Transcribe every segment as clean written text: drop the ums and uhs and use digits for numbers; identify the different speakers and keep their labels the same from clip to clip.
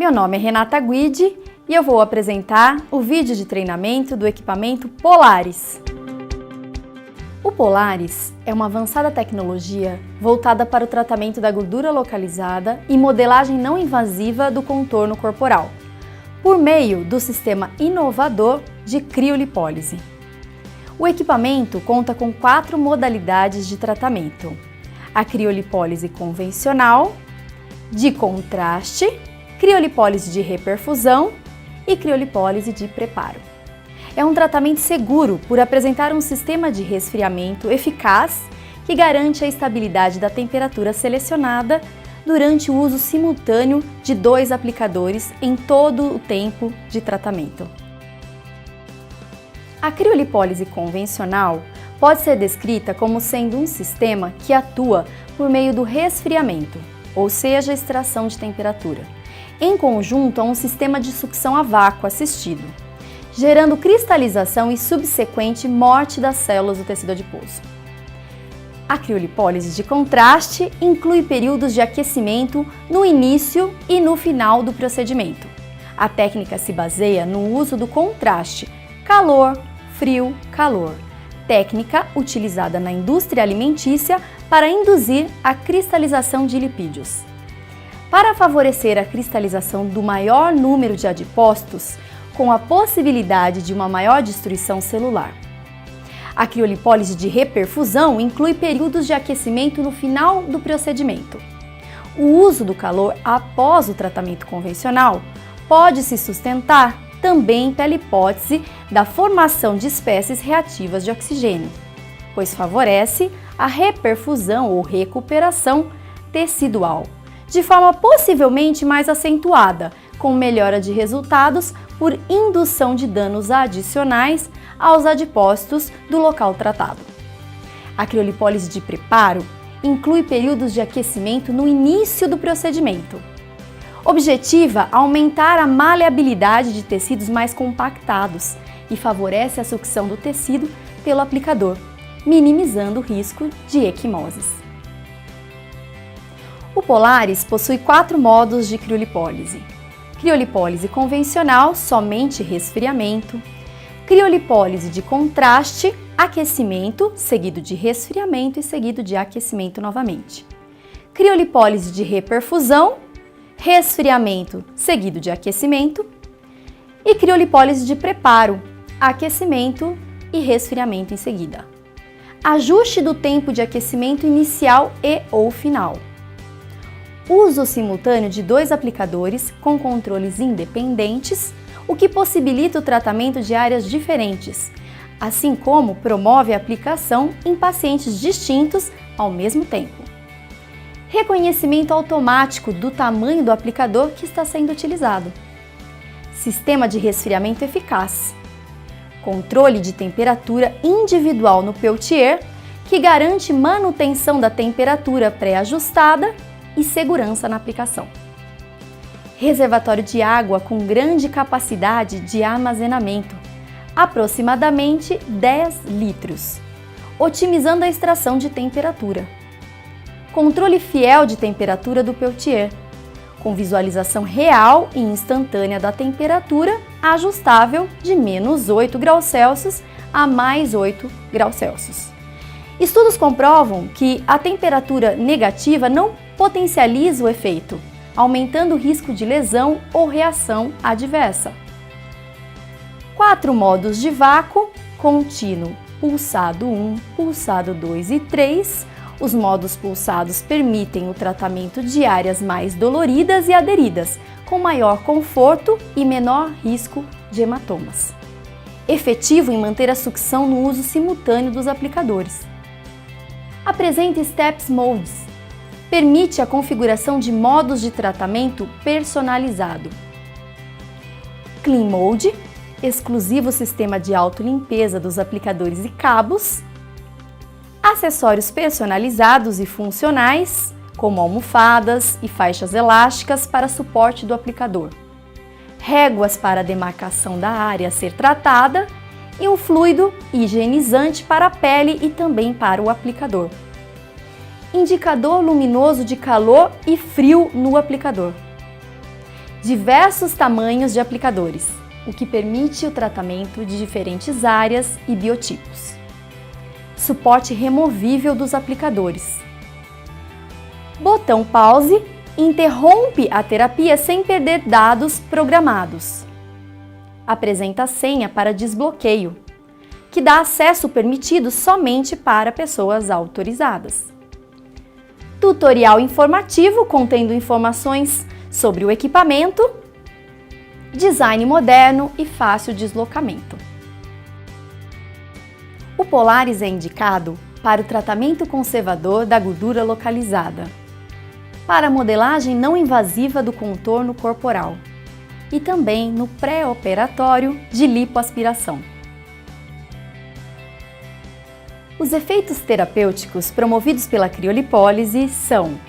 Speaker 1: Meu nome é Renata Guidi e eu vou apresentar o vídeo de treinamento do equipamento Polaris. O Polaris é uma avançada tecnologia voltada para o tratamento da gordura localizada e modelagem não invasiva do contorno corporal, por meio do sistema inovador de criolipólise. O equipamento conta com 4 modalidades de tratamento: a criolipólise convencional, de contraste, criolipólise de reperfusão e criolipólise de preparo. É um tratamento seguro por apresentar um sistema de resfriamento eficaz que garante a estabilidade da temperatura selecionada durante o uso simultâneo de 2 aplicadores em todo o tempo de tratamento. A criolipólise convencional pode ser descrita como sendo um sistema que atua por meio do resfriamento, ou seja, extração de temperatura, em conjunto a um sistema de sucção a vácuo assistido, gerando cristalização e subsequente morte das células do tecido adiposo. A criolipólise de contraste inclui períodos de aquecimento no início e no final do procedimento. A técnica se baseia no uso do contraste calor, frio, calor, técnica utilizada na indústria alimentícia para induzir a cristalização de lipídios. Para favorecer a cristalização do maior número de adipócitos, com a possibilidade de uma maior destruição celular. A criolipólise de reperfusão inclui períodos de aquecimento no final do procedimento. O uso do calor após o tratamento convencional pode se sustentar também pela hipótese da formação de espécies reativas de oxigênio, pois favorece a reperfusão ou recuperação tecidual, de forma possivelmente mais acentuada, com melhora de resultados por indução de danos adicionais aos adipócitos do local tratado. A criolipólise de preparo inclui períodos de aquecimento no início do procedimento. Objetiva aumentar a maleabilidade de tecidos mais compactados e favorece a sucção do tecido pelo aplicador, minimizando o risco de equimoses. O Polaris possui 4 modos de criolipólise: criolipólise convencional, somente resfriamento; criolipólise de contraste, aquecimento, seguido de resfriamento e seguido de aquecimento novamente; criolipólise de reperfusão, resfriamento seguido de aquecimento; e criolipólise de preparo, aquecimento e resfriamento em seguida. Ajuste do tempo de aquecimento inicial e ou final. Uso simultâneo de 2 aplicadores com controles independentes, o que possibilita o tratamento de áreas diferentes, assim como promove a aplicação em pacientes distintos ao mesmo tempo. Reconhecimento automático do tamanho do aplicador que está sendo utilizado. Sistema de resfriamento eficaz. Controle de temperatura individual no Peltier, que garante manutenção da temperatura pré-ajustada e segurança na aplicação. Reservatório de água com grande capacidade de armazenamento, aproximadamente 10 litros, otimizando a extração de temperatura. Controle fiel de temperatura do Peltier, com visualização real e instantânea da temperatura ajustável de -8 graus Celsius a +8 graus Celsius. Estudos comprovam que a temperatura negativa não potencializa o efeito, aumentando o risco de lesão ou reação adversa. 4 modos de vácuo: contínuo, pulsado 1, pulsado 2 e 3. Os modos pulsados permitem o tratamento de áreas mais doloridas e aderidas, com maior conforto e menor risco de hematomas. Efetivo em manter a sucção no uso simultâneo dos aplicadores. Apresenta Steps Modes. Permite a configuração de modos de tratamento personalizado. Clean Mode, exclusivo sistema de autolimpeza dos aplicadores e cabos. Acessórios personalizados e funcionais, como almofadas e faixas elásticas para suporte do aplicador. Réguas para a demarcação da área a ser tratada e um fluido higienizante para a pele e também para o aplicador. Indicador luminoso de calor e frio no aplicador. diversos tamanhos de aplicadores, o que permite o tratamento de diferentes áreas e biotipos. Suporte removível dos aplicadores. Botão pause interrompe a terapia sem perder dados programados. Apresenta a senha para desbloqueio, que dá acesso permitido somente para pessoas autorizadas. Tutorial informativo contendo informações sobre o equipamento, design moderno e fácil deslocamento. O Polaris é indicado para o tratamento conservador da gordura localizada, para a modelagem não invasiva do contorno corporal e também no pré-operatório de lipoaspiração. Os efeitos terapêuticos promovidos pela criolipólise são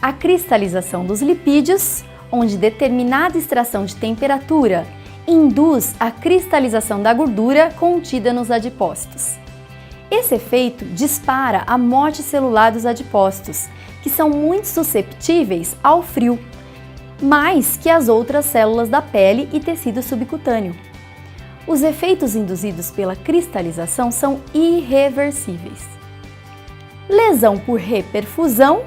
Speaker 1: a cristalização dos lipídios, onde determinada extração de temperatura induz a cristalização da gordura contida nos adipócitos. Esse efeito dispara a morte celular dos adipócitos, que são muito susceptíveis ao frio, mais que as outras células da pele e tecido subcutâneo. Os efeitos induzidos pela cristalização são irreversíveis. Lesão por reperfusão,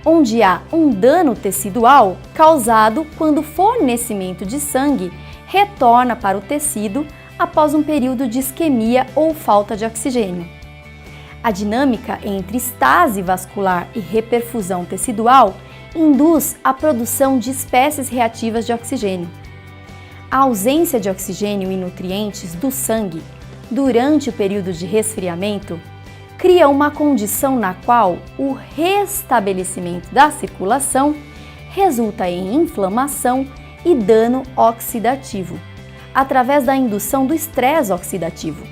Speaker 1: onde há um dano tecidual causado quando o fornecimento de sangue retorna para o tecido após um período de isquemia ou falta de oxigênio. A dinâmica entre estase vascular e reperfusão tecidual induz a produção de espécies reativas de oxigênio. A ausência de oxigênio e nutrientes do sangue durante o período de resfriamento cria uma condição na qual o restabelecimento da circulação resulta em inflamação e dano oxidativo, através da indução do estresse oxidativo,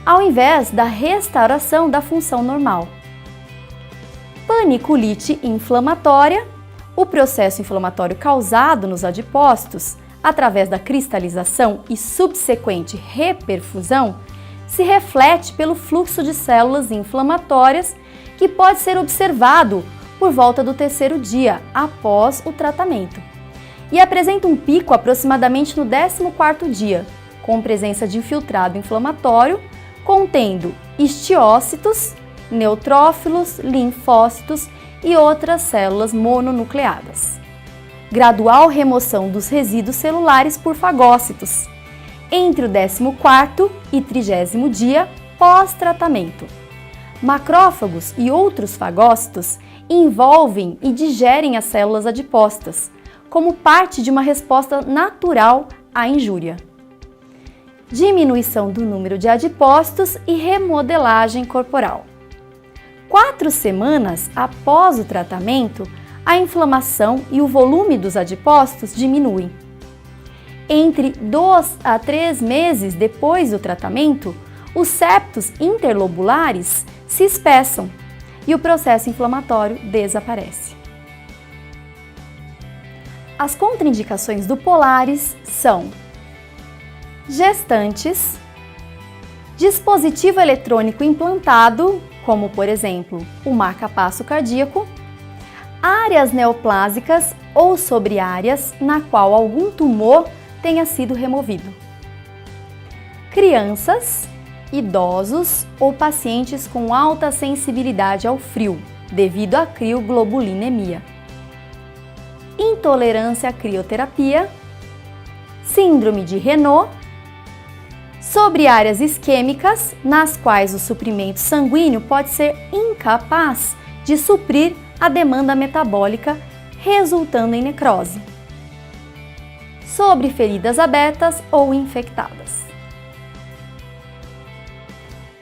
Speaker 1: ao invés da restauração da função normal. Paniculite inflamatória, o processo inflamatório causado nos adipócitos através da cristalização e subsequente reperfusão, se reflete pelo fluxo de células inflamatórias que pode ser observado por volta do 3º dia após o tratamento e apresenta um pico aproximadamente no 14º dia, com presença de infiltrado inflamatório contendo histiócitos, neutrófilos, linfócitos e outras células mononucleadas. Gradual remoção dos resíduos celulares por fagócitos, entre o 14º e 30º dia pós-tratamento. Macrófagos e outros fagócitos envolvem e digerem as células adipócitas, como parte de uma resposta natural à injúria. Diminuição do número de adipócitos e remodelagem corporal. 4 semanas após o tratamento, a inflamação e o volume dos adipócitos diminuem. Entre 2 a 3 meses depois do tratamento, os septos interlobulares se espessam e o processo inflamatório desaparece. As contraindicações do Polaris são gestantes, dispositivo eletrônico implantado, como por exemplo o marca-passo cardíaco, áreas neoplásicas ou sobre áreas na qual algum tumor tenha sido removido. Crianças, idosos ou pacientes com alta sensibilidade ao frio, devido à crioglobulinemia. Intolerância à crioterapia, síndrome de Raynaud, sobre áreas isquêmicas nas quais o suprimento sanguíneo pode ser incapaz de suprir a demanda metabólica, resultando em necrose. Sobre feridas abertas ou infectadas.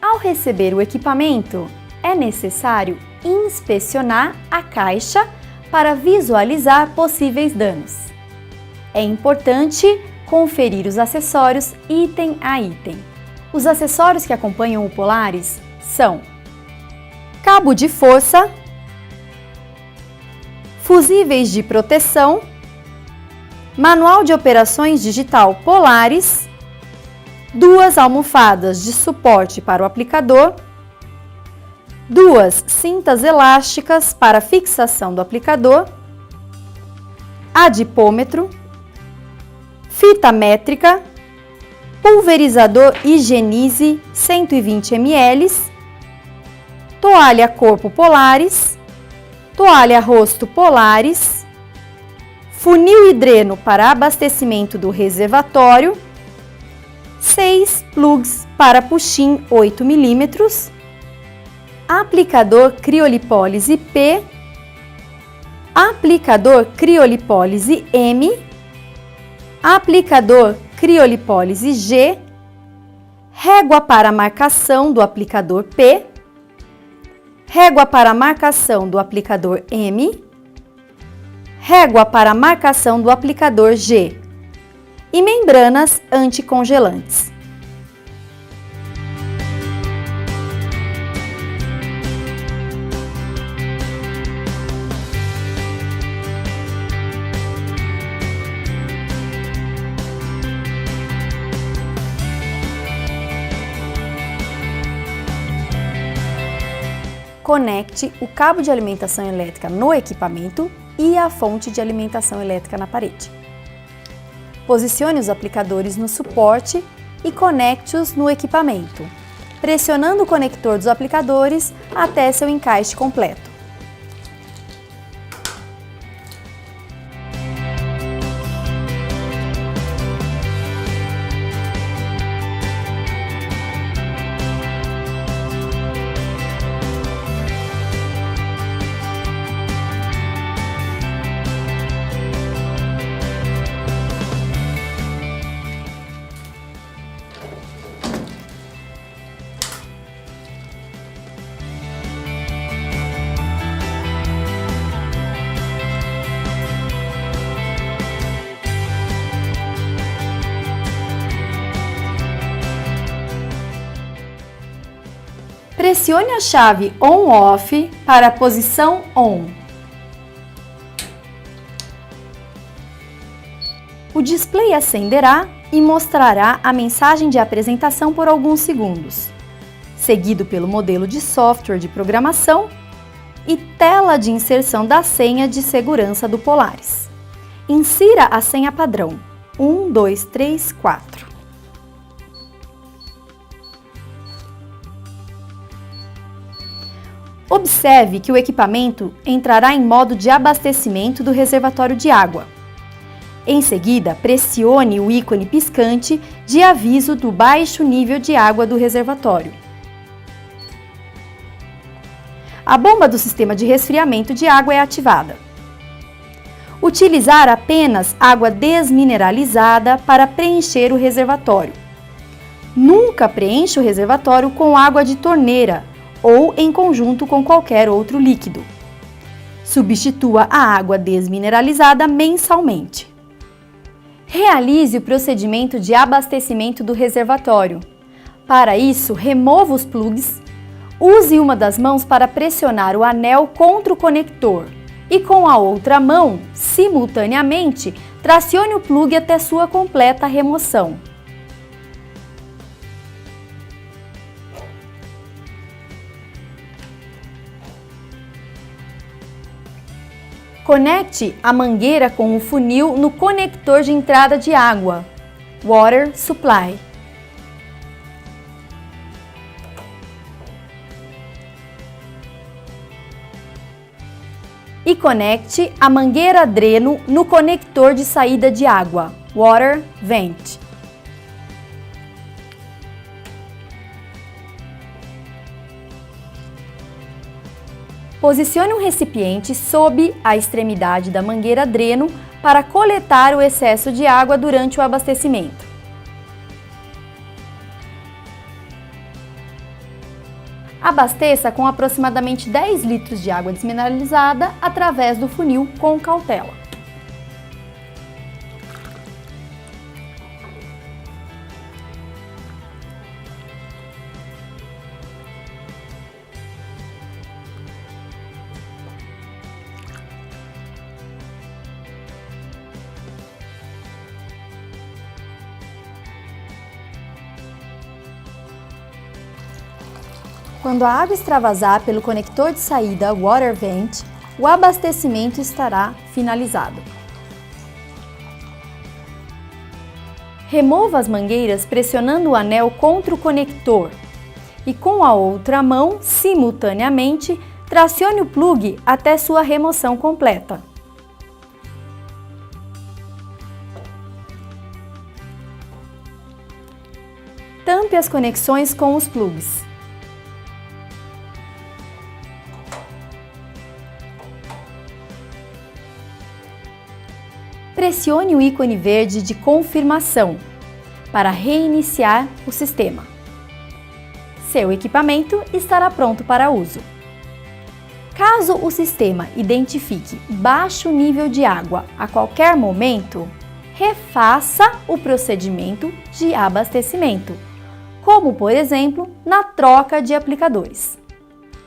Speaker 1: Ao receber o equipamento, é necessário inspecionar a caixa para visualizar possíveis danos. É importante conferir os acessórios item a item. Os acessórios que acompanham o Polaris são cabo de força, fusíveis de proteção, manual de operações digital Polaris, 2 almofadas de suporte para o aplicador, 2 cintas elásticas para fixação do aplicador, adipômetro, fita métrica, pulverizador Higienize 120 ml, toalha corpo Polaris, toalha rosto Polaris, funil e dreno para abastecimento do reservatório, 6 plugs para puxim 8 mm, aplicador criolipólise P, aplicador criolipólise M, aplicador criolipólise G, régua para marcação do aplicador P, régua para marcação do aplicador M, régua para marcação do aplicador G e membranas anticongelantes. Conecte o cabo de alimentação elétrica no equipamento e a fonte de alimentação elétrica na parede. Posicione os aplicadores no suporte e conecte-os no equipamento, pressionando o conector dos aplicadores até seu encaixe completo. Pressione a chave On/Off para a posição On. O display acenderá e mostrará a mensagem de apresentação por alguns segundos, seguido pelo modelo de software de programação e tela de inserção da senha de segurança do Polaris. Insira a senha padrão 1, 2, 3, 4. Observe que o equipamento entrará em modo de abastecimento do reservatório de água. Em seguida, pressione o ícone piscante de aviso do baixo nível de água do reservatório. A bomba do sistema de resfriamento de água é ativada. Utilizar apenas água desmineralizada para preencher o reservatório. Nunca preencha o reservatório com água de torneira ou em conjunto com qualquer outro líquido. Substitua a água desmineralizada mensalmente. Realize o procedimento de abastecimento do reservatório. Para isso, remova os plugs, use uma das mãos para pressionar o anel contra o conector e com a outra mão, simultaneamente, tracione o plug até sua completa remoção. Conecte a mangueira com o funil no conector de entrada de água, Water Supply. E conecte a mangueira dreno no conector de saída de água, Water Vent. Posicione um recipiente sob a extremidade da mangueira dreno para coletar o excesso de água durante o abastecimento. Abasteça com aproximadamente 10 litros de água desmineralizada através do funil com cautela. Quando a água extravasar pelo conector de saída Water Vent, o abastecimento estará finalizado. Remova as mangueiras pressionando o anel contra o conector e com a outra mão, simultaneamente, tracione o plugue até sua remoção completa. Tampe as conexões com os plugs. Pressione o ícone verde de confirmação para reiniciar o sistema. Seu equipamento estará pronto para uso. Caso o sistema identifique baixo nível de água a qualquer momento, refaça o procedimento de abastecimento, como por exemplo na troca de aplicadores.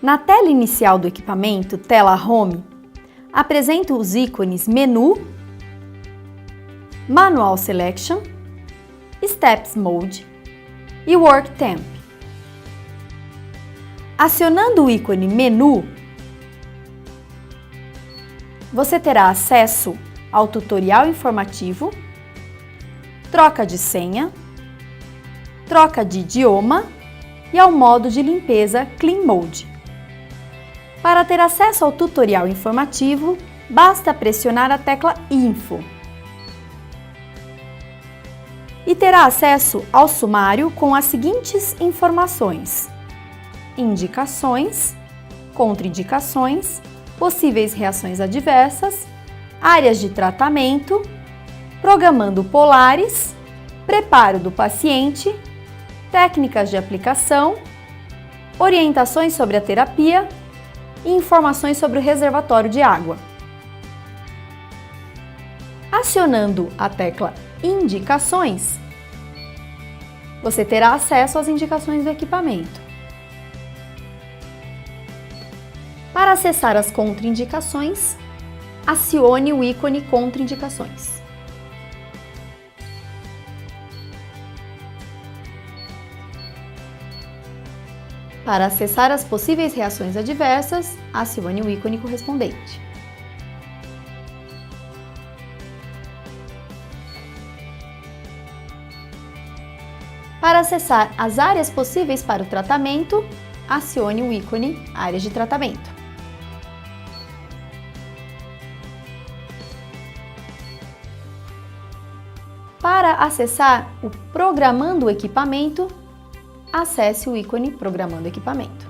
Speaker 1: Na tela inicial do equipamento, tela Home, apresenta os ícones Menu, Manual Selection, Steps Mode e Work Temp. Acionando o ícone Menu, você terá acesso ao tutorial informativo, troca de senha, troca de idioma e ao modo de limpeza Clean Mode. Para ter acesso ao tutorial informativo, basta pressionar a tecla Info. E terá acesso ao sumário com as seguintes informações: indicações, contraindicações, possíveis reações adversas, áreas de tratamento, programando polares, preparo do paciente, técnicas de aplicação, orientações sobre a terapia e informações sobre o reservatório de água. Acionando a tecla Indicações, você terá acesso às indicações do equipamento. Para acessar as contraindicações, acione o ícone Contraindicações. Para acessar as possíveis reações adversas, acione o ícone correspondente. Para acessar as áreas possíveis para o tratamento, acione o ícone Áreas de Tratamento. Para acessar o Programando o Equipamento, acesse o ícone Programando o Equipamento.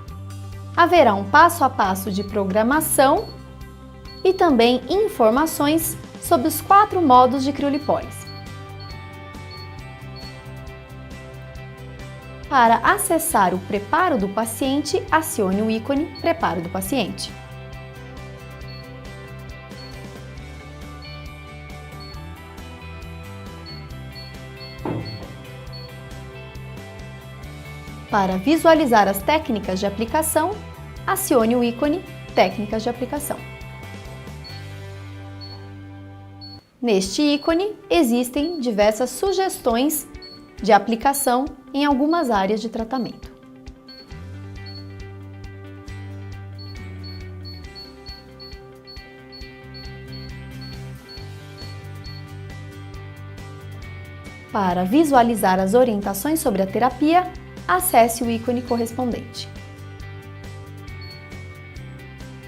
Speaker 1: Haverá um passo a passo de programação e também informações sobre os 4 modos de criolipólise. Para acessar o preparo do paciente, acione o ícone Preparo do paciente. Para visualizar as técnicas de aplicação, acione o ícone Técnicas de aplicação. Neste ícone, existem diversas sugestões de aplicação em algumas áreas de tratamento. Para visualizar as orientações sobre a terapia, acesse o ícone correspondente.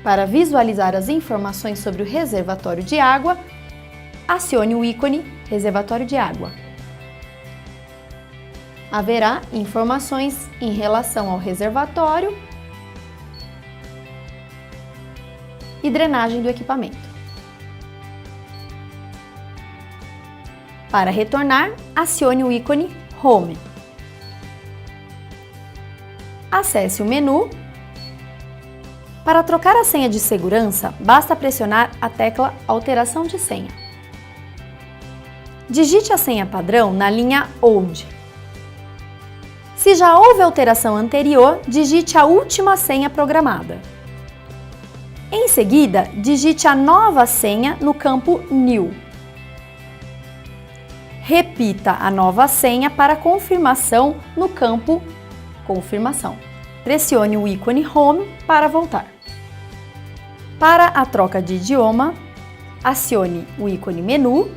Speaker 1: Para visualizar as informações sobre o reservatório de água, acione o ícone Reservatório de água. Haverá informações em relação ao reservatório e drenagem do equipamento. Para retornar, acione o ícone Home. Acesse o menu. Para trocar a senha de segurança, basta pressionar a tecla Alteração de senha. Digite a senha padrão na linha Old. Se já houve alteração anterior, digite a última senha programada. Em seguida, digite a nova senha no campo New. Repita a nova senha para confirmação no campo Confirmação. Pressione o ícone Home para voltar. Para a troca de idioma, acione o ícone Menu.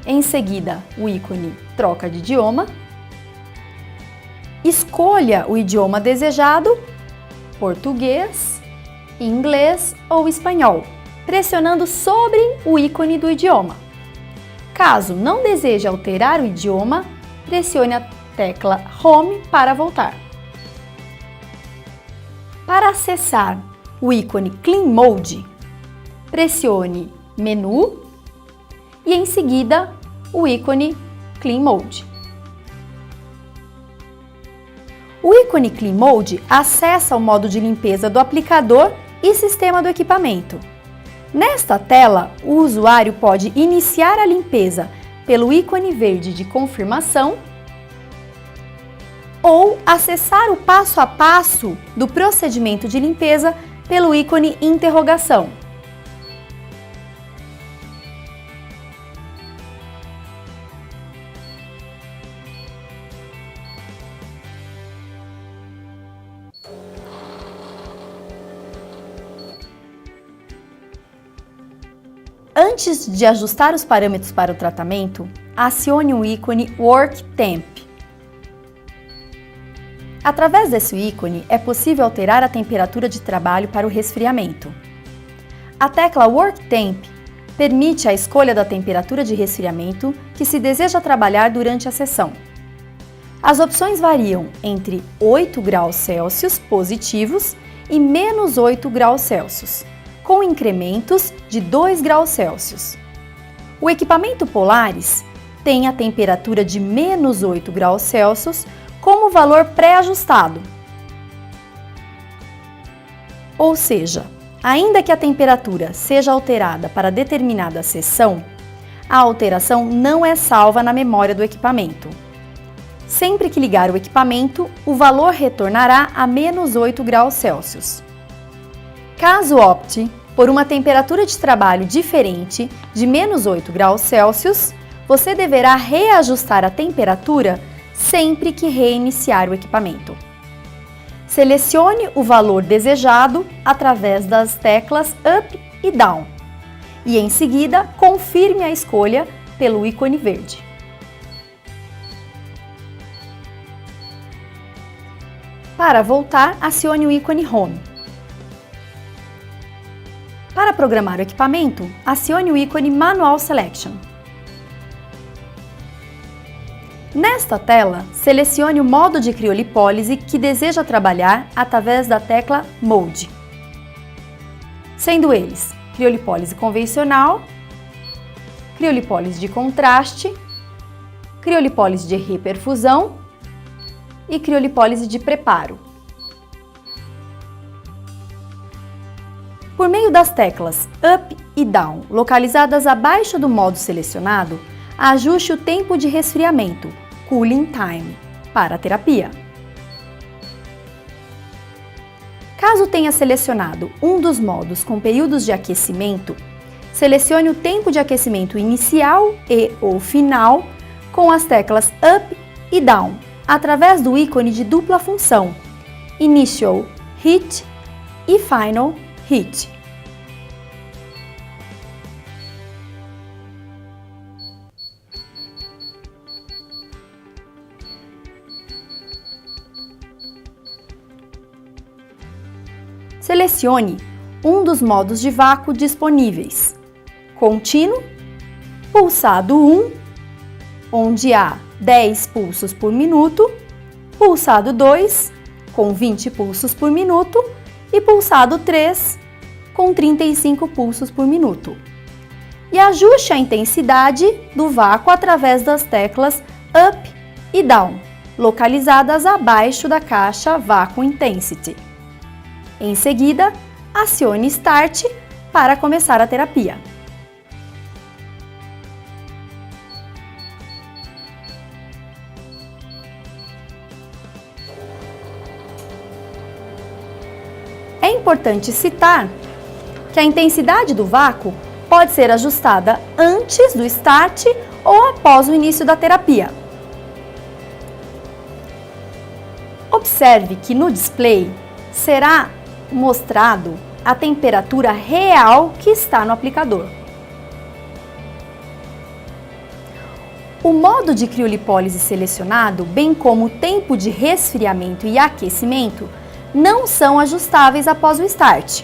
Speaker 1: Em seguida, o ícone Troca de idioma. Escolha o idioma desejado, português, inglês ou espanhol, pressionando sobre o ícone do idioma. Caso não deseje alterar o idioma, pressione a tecla Home para voltar. Para acessar o ícone Clean Mode, pressione Menu e em seguida o ícone Clean Mode. O ícone Clean Mode acessa o modo de limpeza do aplicador e sistema do equipamento. Nesta tela, o usuário pode iniciar a limpeza pelo ícone verde de confirmação ou acessar o passo a passo do procedimento de limpeza pelo ícone interrogação. Antes de ajustar os parâmetros para o tratamento, acione o ícone Work Temp. Através desse ícone, é possível alterar a temperatura de trabalho para o resfriamento. A tecla Work Temp permite a escolha da temperatura de resfriamento que se deseja trabalhar durante a sessão. As opções variam entre 8 graus Celsius positivos e menos 8 graus Celsius, com incrementos de 2 graus Celsius. O equipamento Polaris tem a temperatura de menos 8 graus Celsius como valor pré-ajustado. Ou seja, ainda que a temperatura seja alterada para determinada sessão, a alteração não é salva na memória do equipamento. Sempre que ligar o equipamento, o valor retornará a menos 8 graus Celsius. Caso opte por uma temperatura de trabalho diferente de menos 8 graus Celsius, você deverá reajustar a temperatura sempre que reiniciar o equipamento. Selecione o valor desejado através das teclas Up e Down e, em seguida, confirme a escolha pelo ícone verde. Para voltar, acione o ícone Home. Para programar o equipamento, acione o ícone Manual Selection. Nesta tela, selecione o modo de criolipólise que deseja trabalhar através da tecla Mode, sendo eles criolipólise convencional, criolipólise de contraste, criolipólise de reperfusão e criolipólise de preparo. Por meio das teclas Up e Down, localizadas abaixo do modo selecionado, ajuste o tempo de resfriamento, Cooling Time, para a terapia. Caso tenha selecionado um dos modos com períodos de aquecimento, selecione o tempo de aquecimento inicial e/ou final com as teclas Up e Down, através do ícone de dupla função, Initial Heat e Final Heat. Selecione um dos modos de vácuo disponíveis, Contínuo, Pulsado 1, onde há 10 pulsos por minuto, Pulsado 2, com 20 pulsos por minuto, e Pulsado 3, com 35 pulsos por minuto. E ajuste a intensidade do vácuo através das teclas Up e Down, localizadas abaixo da caixa Vacuum Intensity. Em seguida, acione Start para começar a terapia. É importante citar que a intensidade do vácuo pode ser ajustada antes do start ou após o início da terapia. Observe que no display será mostrado a temperatura real que está no aplicador. O modo de criolipólise selecionado, bem como o tempo de resfriamento e aquecimento, não são ajustáveis após o start.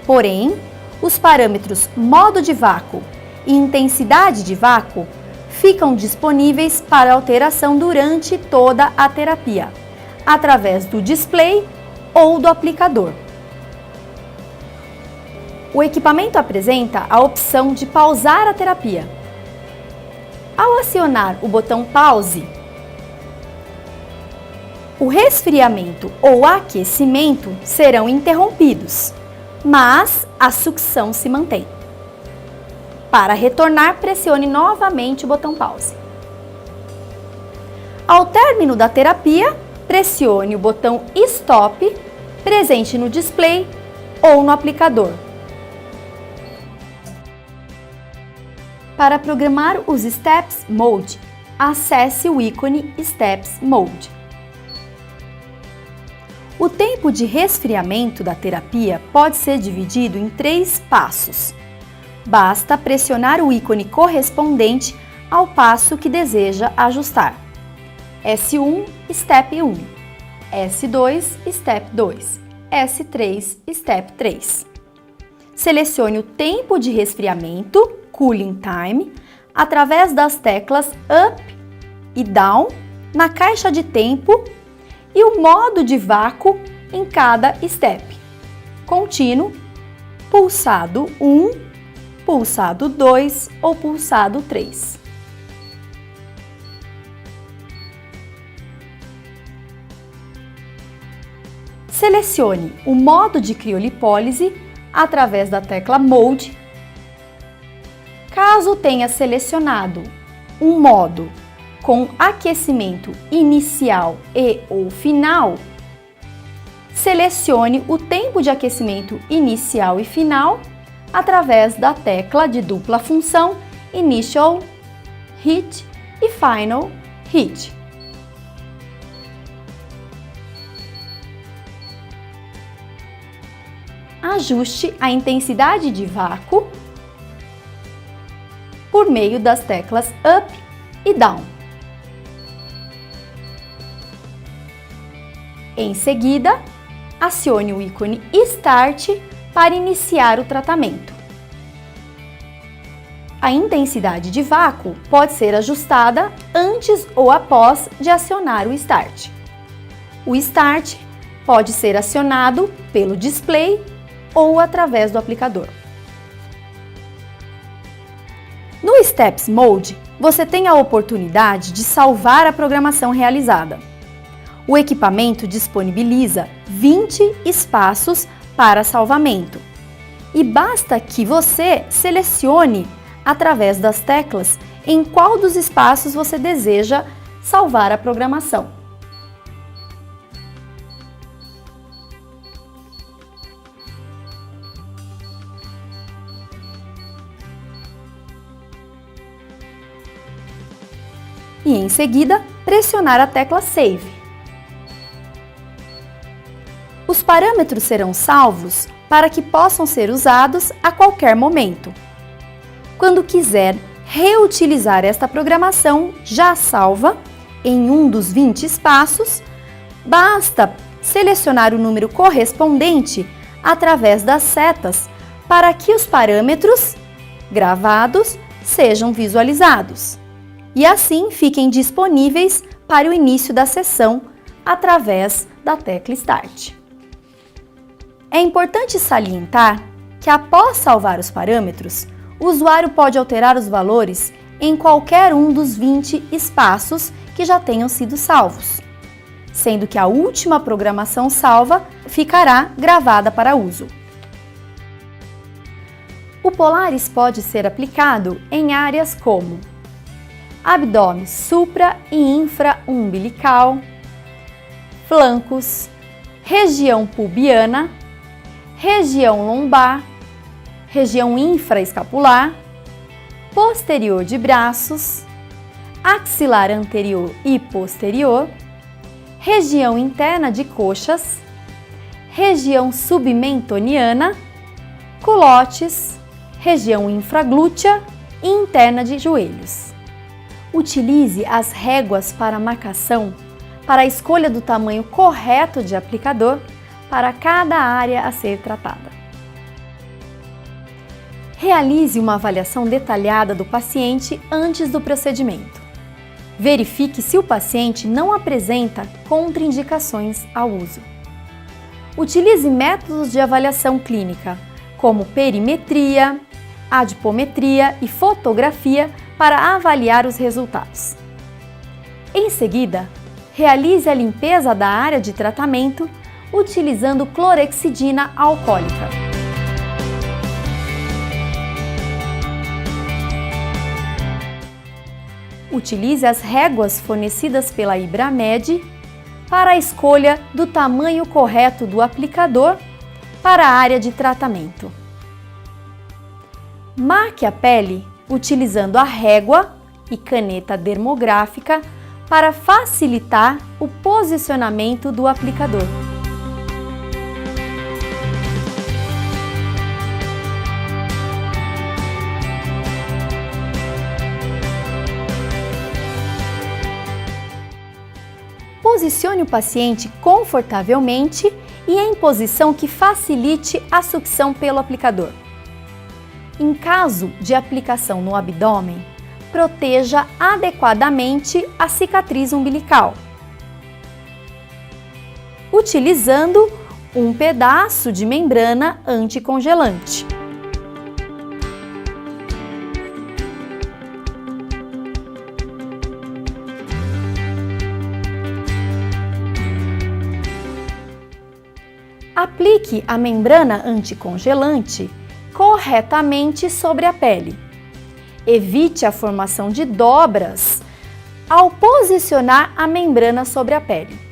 Speaker 1: Porém, os parâmetros modo de vácuo e intensidade de vácuo ficam disponíveis para alteração durante toda a terapia, através do display ou do aplicador. O equipamento apresenta a opção de pausar a terapia. Ao acionar o botão pause, o resfriamento ou aquecimento serão interrompidos, mas a sucção se mantém. Para retornar, pressione novamente o botão pause. Ao término da terapia, pressione o botão stop presente no display ou no aplicador. Para programar os Steps Mode, acesse o ícone Steps Mode. O tempo de resfriamento da terapia pode ser dividido em 3 passos. Basta pressionar o ícone correspondente ao passo que deseja ajustar. S1, Step 1. S2, Step 2. S3, Step 3. Selecione o tempo de resfriamento, Cooling Time, através das teclas Up e Down na caixa de tempo e o modo de vácuo em cada step. Contínuo, pulsado 1, pulsado 2 ou pulsado 3. Selecione o modo de criolipólise através da tecla Mode. Caso tenha selecionado um modo com aquecimento inicial e ou final, selecione o tempo de aquecimento inicial e final através da tecla de dupla função Initial Heat e Final Heat. Ajuste a intensidade de vácuo por meio das teclas Up e Down. Em seguida, acione o ícone Start para iniciar o tratamento. A intensidade de vácuo pode ser ajustada antes ou após de acionar o Start. O Start pode ser acionado pelo display ou através do aplicador. No Steps Mode, você tem a oportunidade de salvar a programação realizada. O equipamento disponibiliza 20 espaços para salvamento e basta que você selecione através das teclas em qual dos espaços você deseja salvar a programação. E em seguida, pressionar a tecla Save. Os parâmetros serão salvos para que possam ser usados a qualquer momento. Quando quiser reutilizar esta programação já salva em um dos 20 espaços, basta selecionar o número correspondente através das setas para que os parâmetros gravados sejam visualizados e assim fiquem disponíveis para o início da sessão através da tecla Start. É importante salientar que após salvar os parâmetros, o usuário pode alterar os valores em qualquer um dos 20 espaços que já tenham sido salvos, sendo que a última programação salva ficará gravada para uso. O Polaris pode ser aplicado em áreas como abdômen supra e infra-umbilical, flancos, região pubiana, região lombar, região infraescapular, posterior de braços, axilar anterior e posterior, região interna de coxas, região submentoniana, culotes, região infraglútea e interna de joelhos. Utilize as réguas para marcação para a escolha do tamanho correto de aplicador para cada área a ser tratada. Realize uma avaliação detalhada do paciente antes do procedimento. Verifique se o paciente não apresenta contraindicações ao uso. Utilize métodos de avaliação clínica, como perimetria, adipometria e fotografia para avaliar os resultados. Em seguida, realize a limpeza da área de tratamento utilizando clorexidina alcoólica. Utilize as réguas fornecidas pela Ibramed para a escolha do tamanho correto do aplicador para a área de tratamento. Marque a pele utilizando a régua e caneta dermográfica para facilitar o posicionamento do aplicador. Posicione o paciente confortavelmente e em posição que facilite a sucção pelo aplicador. Em caso de aplicação no abdômen, proteja adequadamente a cicatriz umbilical, utilizando um pedaço de membrana anticongelante. Aplique a membrana anticongelante corretamente sobre a pele. Evite a formação de dobras ao posicionar a membrana sobre a pele.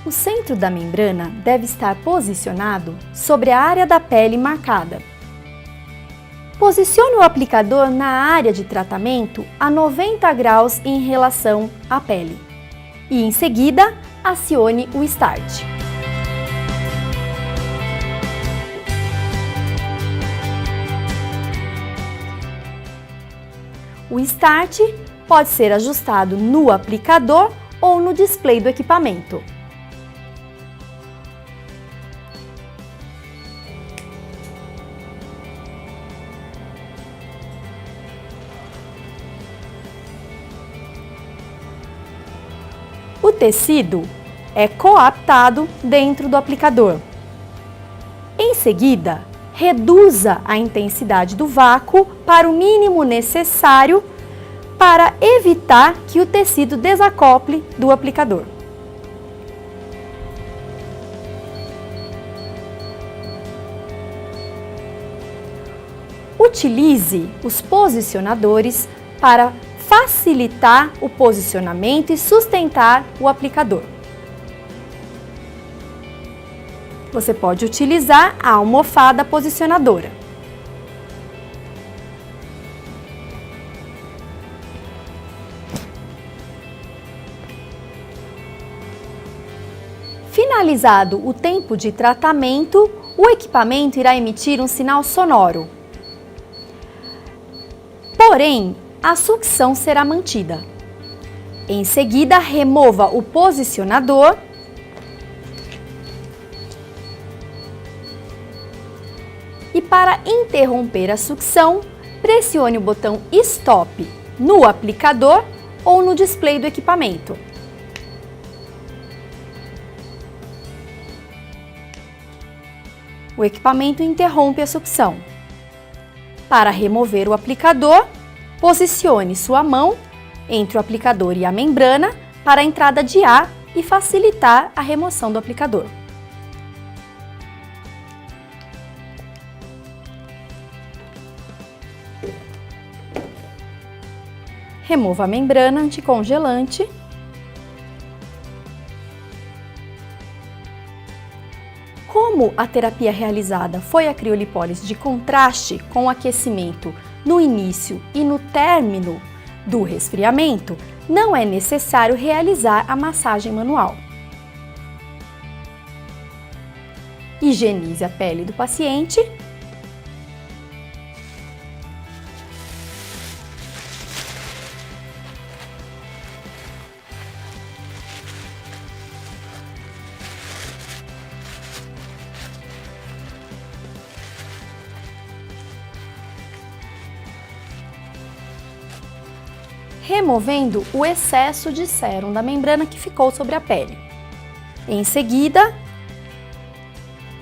Speaker 1: O centro da membrana deve estar posicionado sobre a área da pele marcada. Posicione o aplicador na área de tratamento a 90 graus em relação à pele e, em seguida, acione o Start. O Start pode ser ajustado no aplicador ou no display do equipamento. O tecido é coaptado dentro do aplicador. Em seguida, reduza a intensidade do vácuo para o mínimo necessário para evitar que o tecido desacople do aplicador. Utilize os posicionadores para facilitar o posicionamento e sustentar o aplicador. Você pode utilizar a almofada posicionadora. Finalizado o tempo de tratamento, o equipamento irá emitir um sinal sonoro. Porém, a sucção será mantida. Em seguida, remova o posicionador e, para interromper a sucção, pressione o botão Stop no aplicador ou no display do equipamento. O equipamento interrompe a sucção. Para remover o aplicador, posicione sua mão entre o aplicador e a membrana para a entrada de ar e facilitar a remoção do aplicador. Remova a membrana anticongelante. Como a terapia realizada foi a criolipólise de contraste com aquecimento no início e no término do resfriamento, não é necessário realizar a massagem manual. Higienize a pele do paciente. Removendo o excesso de sérum da membrana que ficou sobre a pele. Em seguida,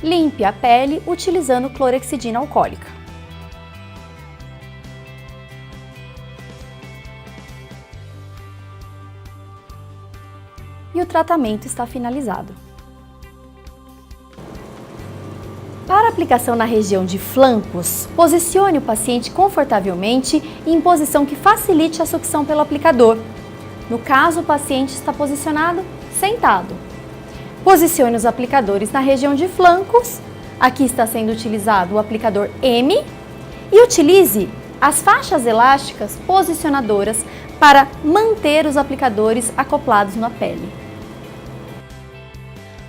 Speaker 1: limpe a pele utilizando clorexidina alcoólica. E o tratamento está finalizado. Para aplicação na região de flancos, posicione o paciente confortavelmente em posição que facilite a sucção pelo aplicador. No caso, o paciente está posicionado sentado. Posicione os aplicadores na região de flancos. Aqui está sendo utilizado o aplicador M e utilize as faixas elásticas posicionadoras para manter os aplicadores acoplados na pele.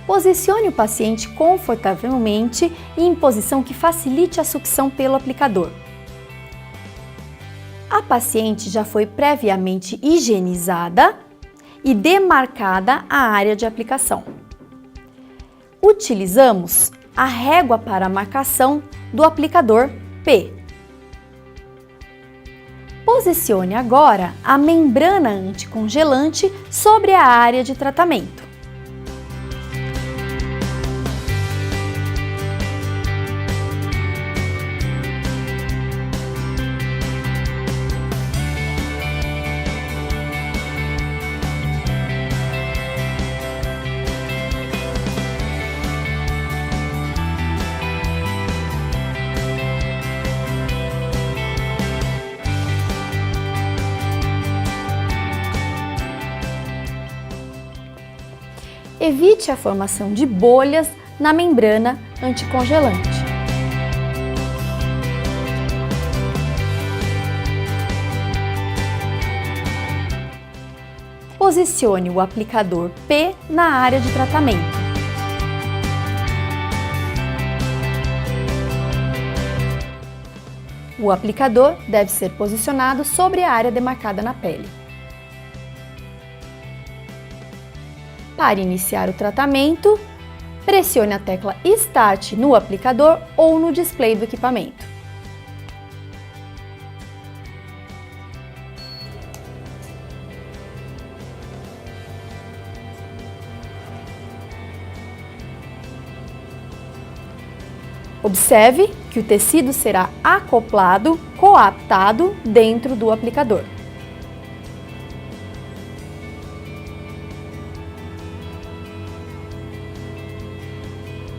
Speaker 1: Posicione o paciente confortavelmente e em posição que facilite a sucção pelo aplicador. A paciente já foi previamente higienizada e demarcada a área de aplicação. Utilizamos a régua para a marcação do aplicador P. Posicione agora a membrana anticongelante sobre a área de tratamento. Evite a formação de bolhas na membrana anticongelante. Posicione o aplicador P na área de tratamento. O aplicador deve ser posicionado sobre a área demarcada na pele. Para iniciar o tratamento, pressione a tecla Start no aplicador ou no display do equipamento. Observe que o tecido será acoplado, coaptado dentro do aplicador.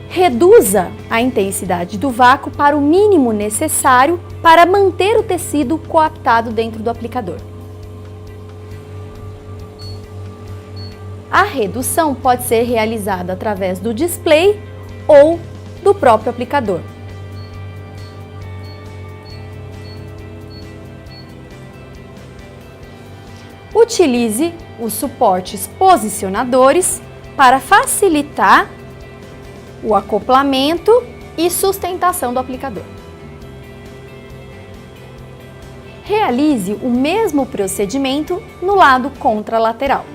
Speaker 1: Reduza a intensidade do vácuo para o mínimo necessário para manter o tecido coaptado dentro do aplicador. A redução pode ser realizada através do display ou do próprio aplicador. Utilize os suportes posicionadores para facilitar o acoplamento e sustentação do aplicador. Realize o mesmo procedimento no lado contralateral.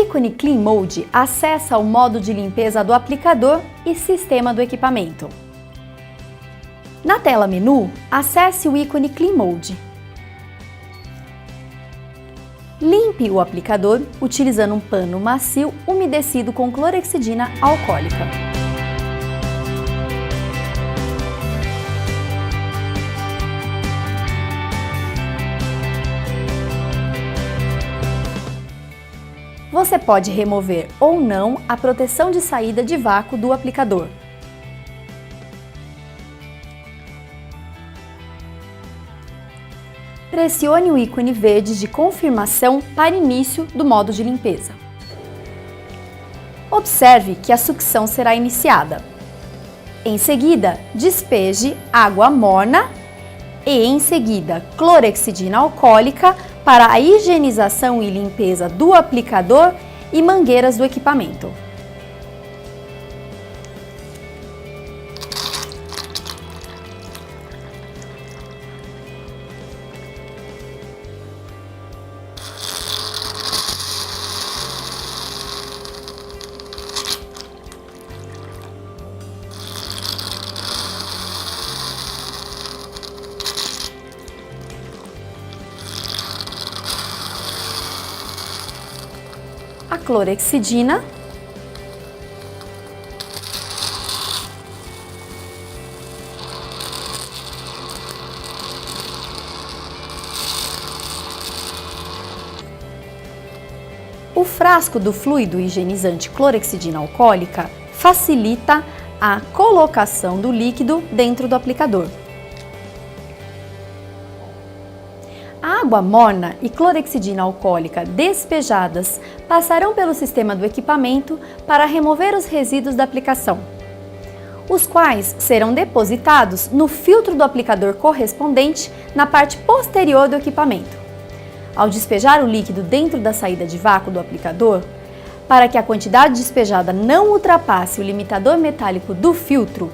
Speaker 1: ícone Clean Mode acessa o modo de limpeza do aplicador e sistema do equipamento. Na tela menu, acesse o ícone Clean Mode. Limpe o aplicador utilizando um pano macio umedecido com clorexidina alcoólica. Você pode remover ou não a proteção de saída de vácuo do aplicador. Pressione o ícone verde de confirmação para início do modo de limpeza. Observe que a sucção será iniciada. Em seguida, despeje água morna e, em seguida, clorexidina alcoólica para a higienização e limpeza do aplicador e mangueiras do equipamento. A clorexidina, o frasco do fluido higienizante clorexidina alcoólica facilita a colocação do líquido dentro do aplicador. A água morna e clorexidina alcoólica despejadas passarão pelo sistema do equipamento para remover os resíduos da aplicação, os quais serão depositados no filtro do aplicador correspondente na parte posterior do equipamento. Ao despejar o líquido dentro da saída de vácuo do aplicador, para que a quantidade despejada não ultrapasse o limitador metálico do filtro,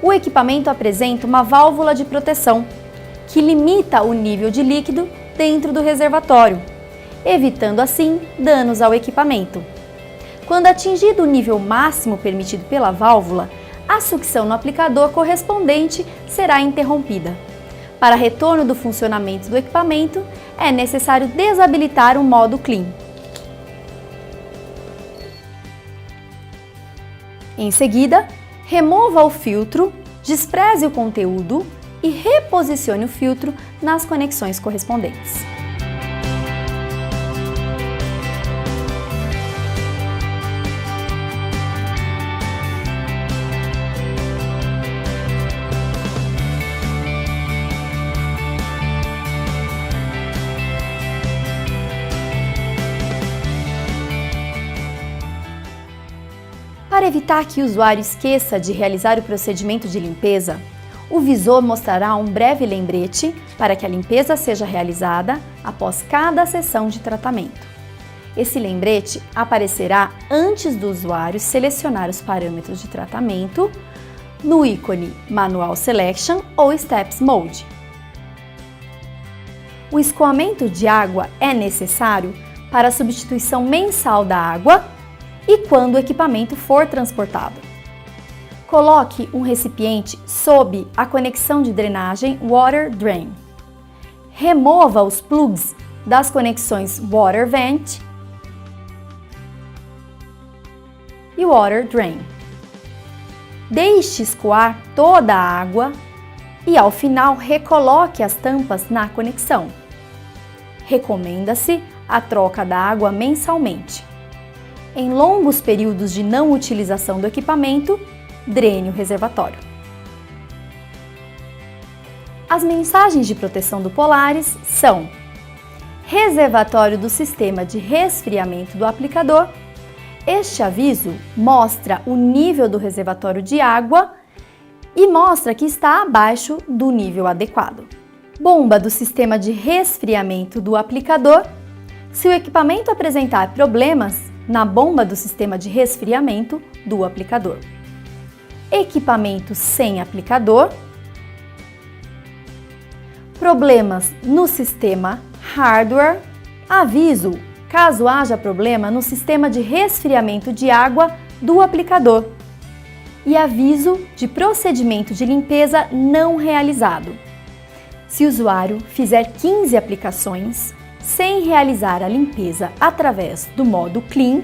Speaker 1: o equipamento apresenta uma válvula de proteção que limita o nível de líquido dentro do reservatório, evitando assim danos ao equipamento. Quando atingido o nível máximo permitido pela válvula, a sucção no aplicador correspondente será interrompida. Para retorno do funcionamento do equipamento, é necessário desabilitar o modo Clean. Em seguida, remova o filtro, despreze o conteúdo e reposicione o filtro nas conexões correspondentes. Para evitar que o usuário esqueça de realizar o procedimento de limpeza, o visor mostrará um breve lembrete para que a limpeza seja realizada após cada sessão de tratamento. Esse lembrete aparecerá antes do usuário selecionar os parâmetros de tratamento no ícone Manual Selection ou Steps Mode. O escoamento de água é necessário para a substituição mensal da água e quando o equipamento for transportado. Coloque um recipiente sob a conexão de drenagem Water Drain. Remova os plugs das conexões Water Vent e Water Drain. Deixe escoar toda a água e, ao final, recoloque as tampas na conexão. Recomenda-se a troca da água mensalmente. Em longos períodos de não utilização do equipamento, drene o reservatório. As mensagens de proteção do Polaris são: reservatório do sistema de resfriamento do aplicador. Este aviso mostra o nível do reservatório de água e mostra que está abaixo do nível adequado. Bomba do sistema de resfriamento do aplicador. Se o equipamento apresentar problemas na bomba do sistema de resfriamento do aplicador. Equipamento sem aplicador. Problemas no sistema hardware. Aviso caso haja problema no sistema de resfriamento de água do aplicador, e aviso de procedimento de limpeza não realizado. Se o usuário fizer 15 aplicações sem realizar a limpeza através do modo Clean,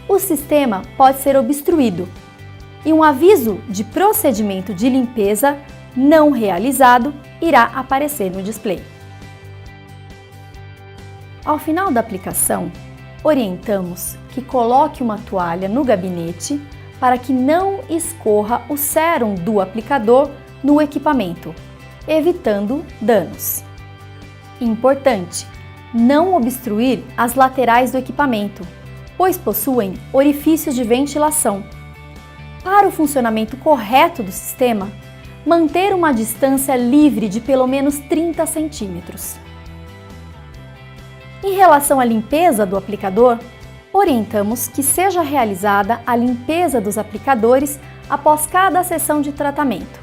Speaker 1: o sistema pode ser obstruído e um aviso de procedimento de limpeza não realizado irá aparecer no display. Ao final da aplicação, orientamos que coloque uma toalha no gabinete para que não escorra o sérum do aplicador no equipamento, evitando danos. Importante, não obstruir as laterais do equipamento, pois possuem orifícios de ventilação. Para o funcionamento correto do sistema, manter uma distância livre de pelo menos 30 centímetros. Em relação à limpeza do aplicador, orientamos que seja realizada a limpeza dos aplicadores após cada sessão de tratamento.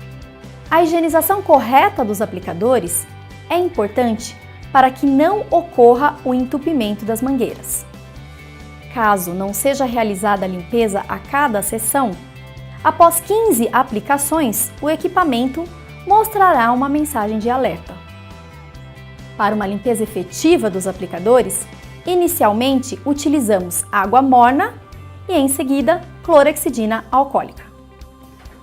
Speaker 1: A higienização correta dos aplicadores é importante para que não ocorra o entupimento das mangueiras. Caso não seja realizada a limpeza a cada sessão, após 15 aplicações, o equipamento mostrará uma mensagem de alerta. Para uma limpeza efetiva dos aplicadores, inicialmente utilizamos água morna e, em seguida, clorexidina alcoólica.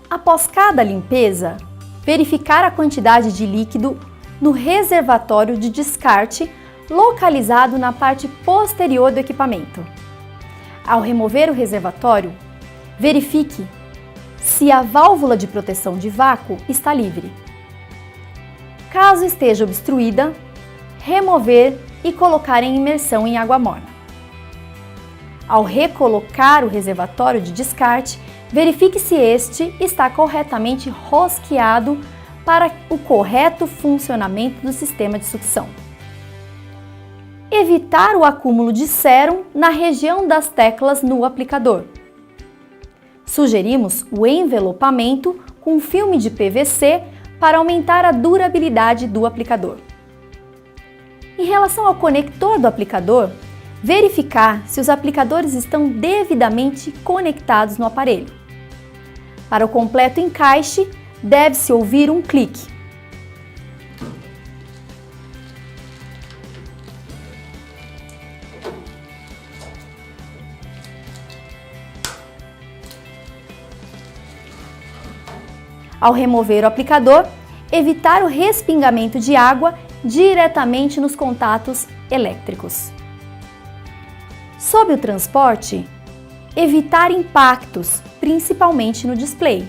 Speaker 1: Após cada limpeza, verificar a quantidade de líquido no reservatório de descarte localizado na parte posterior do equipamento. Ao remover o reservatório, verifique se a válvula de proteção de vácuo está livre. Caso esteja obstruída, remover e colocar em imersão em água morna. Ao recolocar o reservatório de descarte, verifique se este está corretamente rosqueado para o correto funcionamento do sistema de sucção. Evitar o acúmulo de sérum na região das teclas no aplicador. Sugerimos o envelopamento com filme de PVC para aumentar a durabilidade do aplicador. Em relação ao conector do aplicador, verificar se os aplicadores estão devidamente conectados no aparelho. Para o completo encaixe, deve-se ouvir um clique. Ao remover o aplicador, evitar o respingamento de água diretamente nos contatos elétricos. Sob o transporte, evitar impactos, principalmente no display.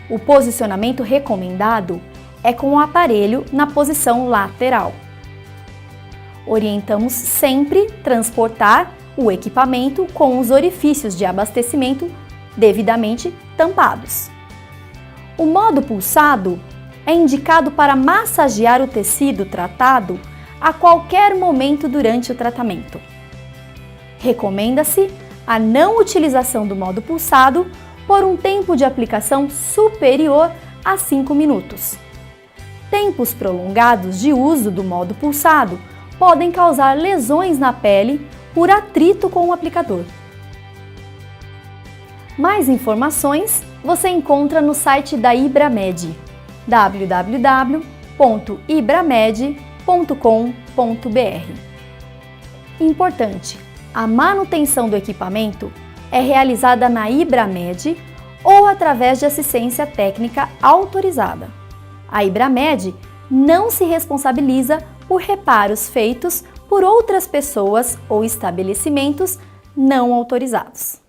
Speaker 1: O posicionamento recomendado é com o aparelho na posição lateral. Orientamos sempre transportar o equipamento com os orifícios de abastecimento devidamente tampados. O modo pulsado é indicado para massagear o tecido tratado a qualquer momento durante o tratamento. Recomenda-se a não utilização do modo pulsado por um tempo de aplicação superior a 5 minutos. Tempos prolongados de uso do modo pulsado podem causar lesões na pele por atrito com o aplicador. Mais informações você encontra no site da Ibramed, www.ibramed.com.br. Importante, a manutenção do equipamento é realizada na Ibramed ou através de assistência técnica autorizada. A Ibramed não se responsabiliza por reparos feitos por outras pessoas ou estabelecimentos não autorizados.